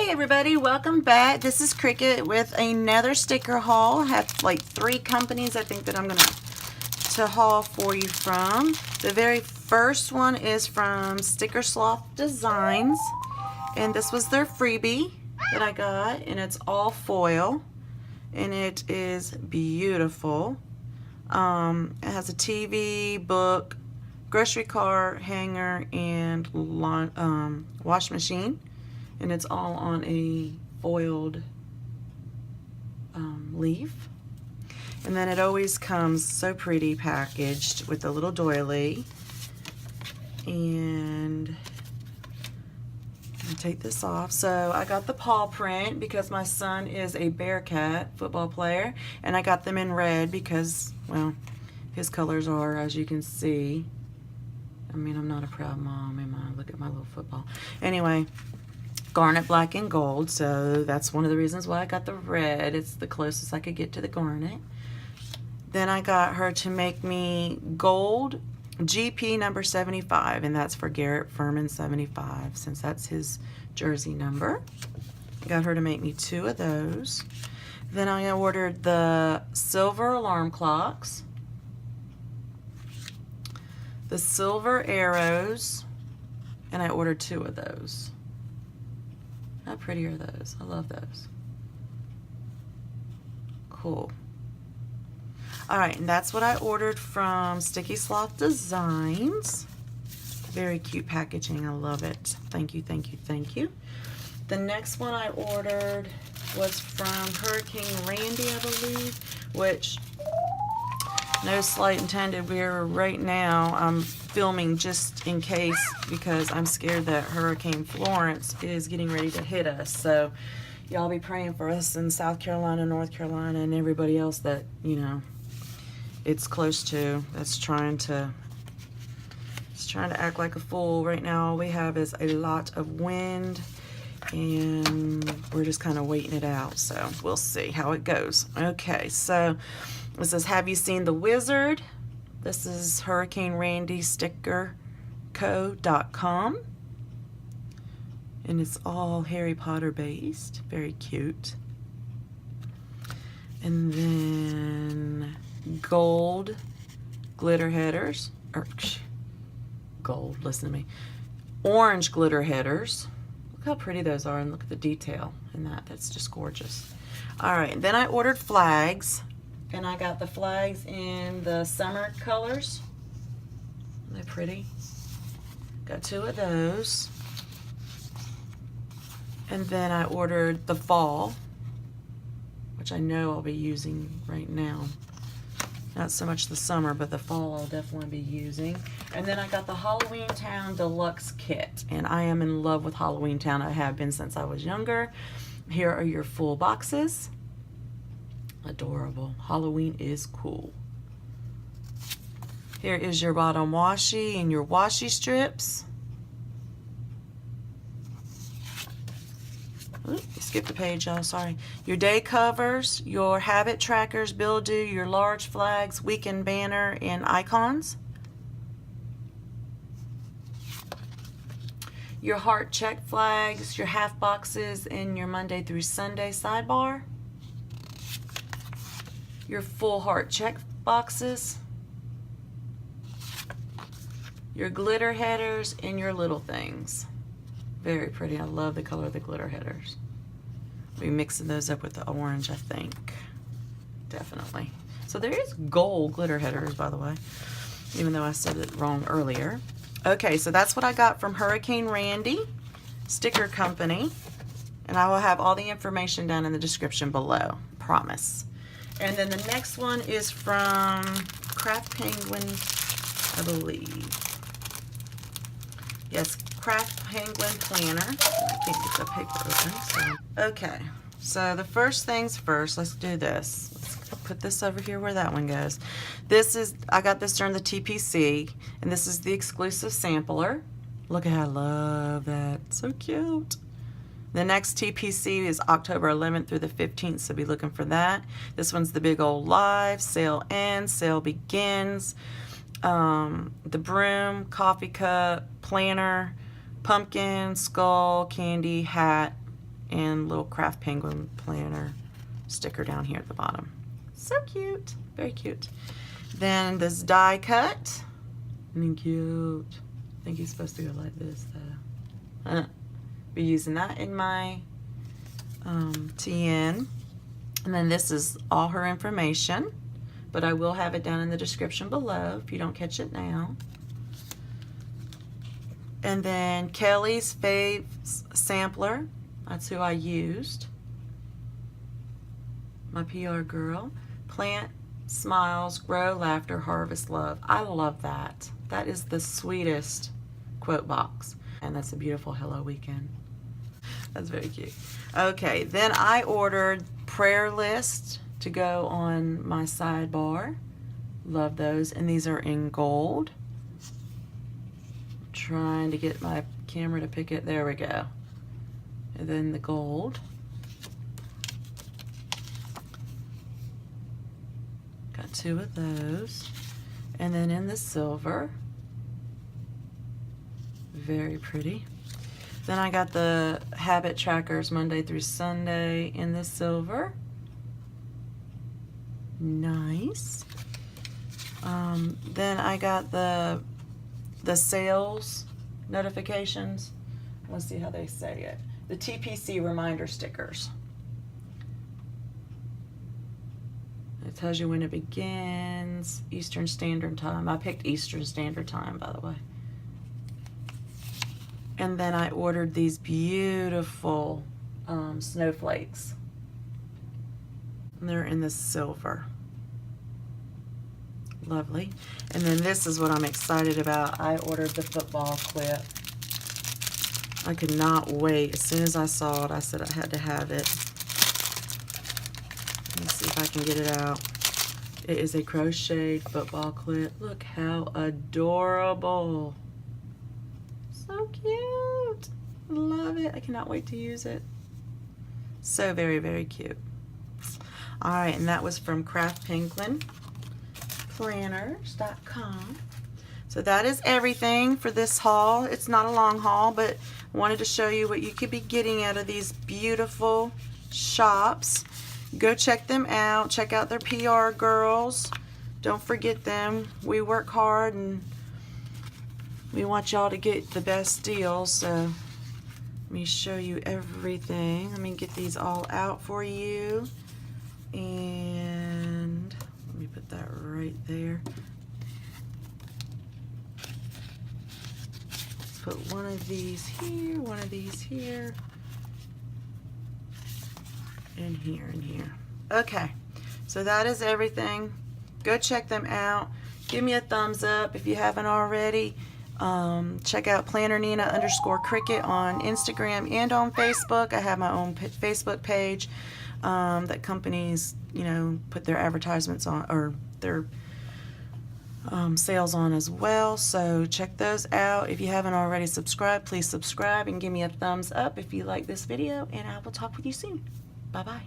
Hey everybody, welcome back. This is Cricket with another sticker haul. I have like 3 companies I think that I'm gonna haul for you from. The very first one is from Sticker Sloth Designs, and this was their freebie that I got, and it's all foil and it is beautiful. It has a TV, book, grocery cart, hanger, and wash machine. And it's all on a foiled leaf. And then it always comes so pretty packaged with a little doily. And I'll take this off. So I got the paw print because my son is a Bearcat football player. And I got them in red because, well, his colors are, as you can see. I mean, I'm not a proud mom, am I? Look at my little football. Anyway. Garnet black and gold, so that's one of the reasons why I got the red. It's the closest I could get to the garnet. Then I got her to make me gold GP number 75, and that's for Garrett Furman 75, since that's his jersey number. Got her to make me 2 of those. Then I ordered the silver alarm clocks, the silver arrows, and I ordered 2 of those. How pretty are those? I love those. Cool. Alright, and that's what I ordered from Sticky Sloth Designs. Very cute packaging. I love it. Thank you, thank you, thank you. The next one I ordered was from Hurricane Randy, I believe, which, no slight intended, we're right now, I'm filming just in case because I'm scared that Hurricane Florence is getting ready to hit us. So y'all be praying for us in South Carolina, North Carolina, and everybody else that, you know, it's close to, that's trying to act like a fool. Right now all we have is a lot of wind and we're just kind of waiting it out. So we'll see how it goes. Okay, so this is Have You Seen the Wizard? This is Hurricane Randy stickerco.com. And it's all Harry Potter based. Very cute. And then gold glitter headers. Gold, listen to me. Orange glitter headers. Look how pretty those are, and look at the detail in that. That's just gorgeous. Alright, and then I ordered flags. And I got the flags in the summer colors. Aren't they pretty? Got 2 of those. And then I ordered the fall, which I know I'll be using right now. Not so much the summer, but the fall I'll definitely be using. And then I got the Halloween Town Deluxe Kit. And I am in love with Halloween Town. I have been since I was younger. Here are your full boxes. Adorable. Halloween is cool. Here is your bottom washi and your washi strips. Ooh, skipped a page, y'all, sorry. Your day covers, your habit trackers, bill due, your large flags, weekend banner, and icons. Your heart check flags, your half boxes, and your Monday through Sunday sidebar. Your full heart check boxes, your glitter headers, and your little things. Very pretty. I love the color of the glitter headers. We'll be mixing those up with the orange, I think. Definitely. So there is gold glitter headers, by the way, even though I said it wrong earlier. Okay, so that's what I got from Hurricane Randy Sticker Company, and I will have all the information down in the description below. Promise. And then the next one is from Craft Penguin, I believe. Yes, Craft Penguin Planner. I can't get the paper open. So. Okay, so the first things first, let's do this. Let's put this over here where that one goes. This is, I got this during the TPC, and this is the exclusive sampler. Look at how I love that. So cute. The next TPC is October 11th through the 15th, so be looking for that. This one's the big old live, sale ends, sale begins. The broom, coffee cup, planner, pumpkin, skull, candy, hat, and little Craft Penguin planner sticker down here at the bottom. So cute, very cute. Then this die cut, cute. I think he's supposed to go like this though. Be using that in my TN. And then this is all her information, but I will have it down in the description below if you don't catch it now. And then Kelly's Faves Sampler, that's who I used. My PR girl. Plant, smiles, grow, laughter, harvest, love. I love that. That is the sweetest quote box. And that's a beautiful Hello Weekend. That's very cute. Okay, then I ordered prayer list to go on my sidebar. Love those. And these are in gold. Trying to get my camera to pick it. There we go. And then the gold. Got 2 of those. And then in the silver. Very pretty. Then I got the habit trackers Monday through Sunday in the silver. Nice. Then I got the sales notifications. Let's see how they say it. The TPC reminder stickers. It tells you when it begins. Eastern Standard Time. I picked Eastern Standard Time, by the way. And then I ordered these beautiful snowflakes. And they're in the silver. Lovely. And then this is what I'm excited about. I ordered the football clip. I could not wait. As soon as I saw it, I said I had to have it. Let me see if I can get it out. It is a crocheted football clip. Look how adorable. So cute. Love it. I cannot wait to use it. So very, very cute. All right, and that was from craftpenguinplanners.com. So that is everything for this haul. It's not a long haul, but I wanted to show you what you could be getting out of these beautiful shops. Go check them out. Check out their PR girls. Don't forget them. We work hard and we want y'all to get the best deals. So let me show you everything. Let me get these all out for you. And let me put that right there. Let's put one of these here, one of these here, and here, and here. Okay, so that is everything. Go check them out. Give me a thumbs up if you haven't already. Check out PlannerNina_Cricket on Instagram and on Facebook. I have my own Facebook page that companies, you know, put their advertisements on, or their sales on as well. So check those out. If you haven't already subscribed, please subscribe and give me a thumbs up if you like this video, and I will talk with you soon. Bye-bye.